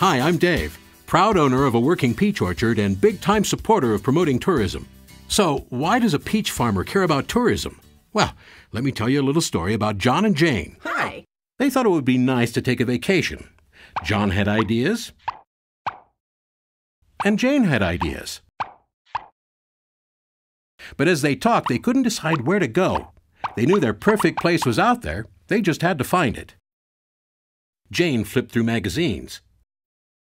Hi, I'm Dave, proud owner of a working peach orchard and big-time supporter of promoting tourism. So, why does a peach farmer care about tourism? Well, let me tell you a little story about John and Jane. Hi. They thought it would be nice to take a vacation. John had ideas, and Jane had ideas. But as they talked, they couldn't decide where to go. They knew their perfect place was out there. They just had to find it. Jane flipped through magazines.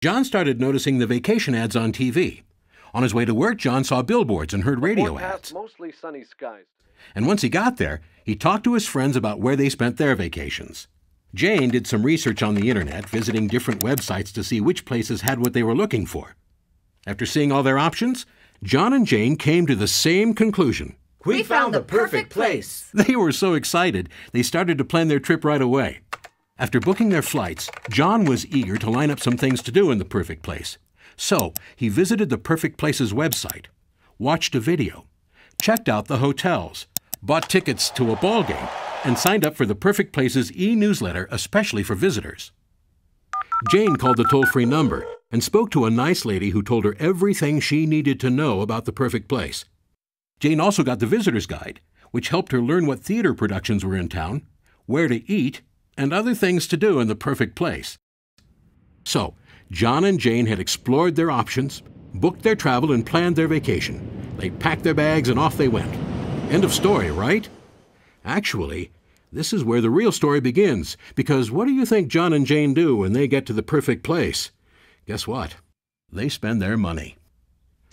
John started noticing the vacation ads on TV. On his way to work, John saw billboards and heard radio ads. Mostly sunny skies. And once he got there, he talked to his friends about where they spent their vacations. Jane did some research on the internet, visiting different websites to see which places had what they were looking for. After seeing all their options, John and Jane came to the same conclusion. We found the perfect place. They were so excited, they started to plan their trip right away. After booking their flights, John was eager to line up some things to do in the perfect place. So he visited the Perfect Place's website, watched a video, checked out the hotels, bought tickets to a ball game, and signed up for the Perfect Place's e-newsletter especially for visitors. Jane called the toll-free number and spoke to a nice lady who told her everything she needed to know about the perfect place. Jane also got the visitor's guide, which helped her learn what theater productions were in town, where to eat, and other things to do in the perfect place. So, John and Jane had explored their options, booked their travel, and planned their vacation. They packed their bags and off they went. End of story, right? Actually, this is where the real story begins, because what do you think John and Jane do when they get to the perfect place? Guess what? They spend their money.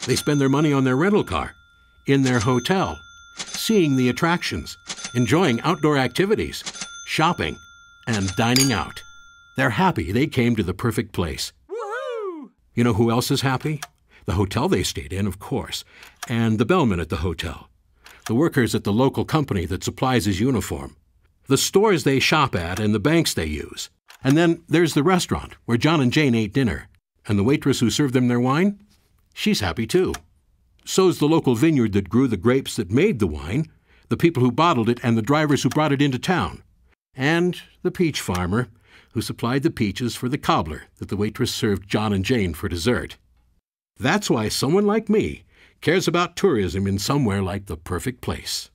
They spend their money on their rental car, in their hotel, seeing the attractions, enjoying outdoor activities, shopping, and dining out. They're happy they came to the perfect place. Woohoo! You know who else is happy? The hotel they stayed in, of course, and the bellman at the hotel, the workers at the local company that supplies his uniform, the stores they shop at and the banks they use. And then there's the restaurant where John and Jane ate dinner, and the waitress who served them their wine? She's happy too. So's the local vineyard that grew the grapes that made the wine, the people who bottled it, and the drivers who brought it into town. And the peach farmer who supplied the peaches for the cobbler that the waitress served John and Jane for dessert. That's why someone like me cares about tourism in somewhere like the perfect place.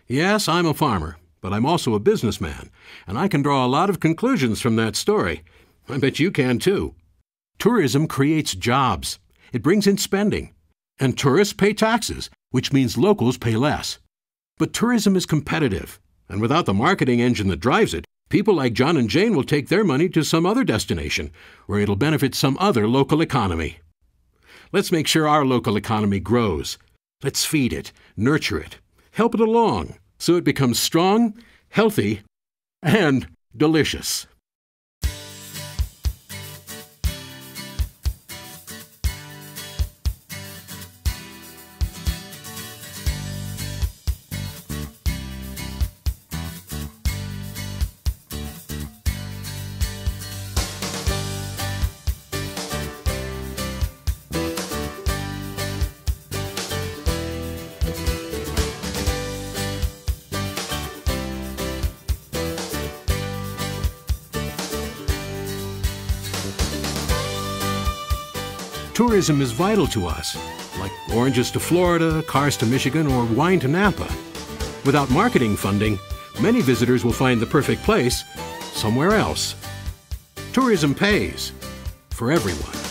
Yes, I'm a farmer, but I'm also a businessman, and I can draw a lot of conclusions from that story. I bet you can too. Tourism creates jobs. It brings in spending. And tourists pay taxes, which means locals pay less. But tourism is competitive, and without the marketing engine that drives it, people like John and Jane will take their money to some other destination, where it'll benefit some other local economy. Let's make sure our local economy grows. Let's feed it, nurture it, help it along, so it becomes strong, healthy, and delicious. Tourism is vital to us, like oranges to Florida, cars to Michigan, or wine to Napa. Without marketing funding, many visitors will find the perfect place somewhere else. Tourism pays for everyone.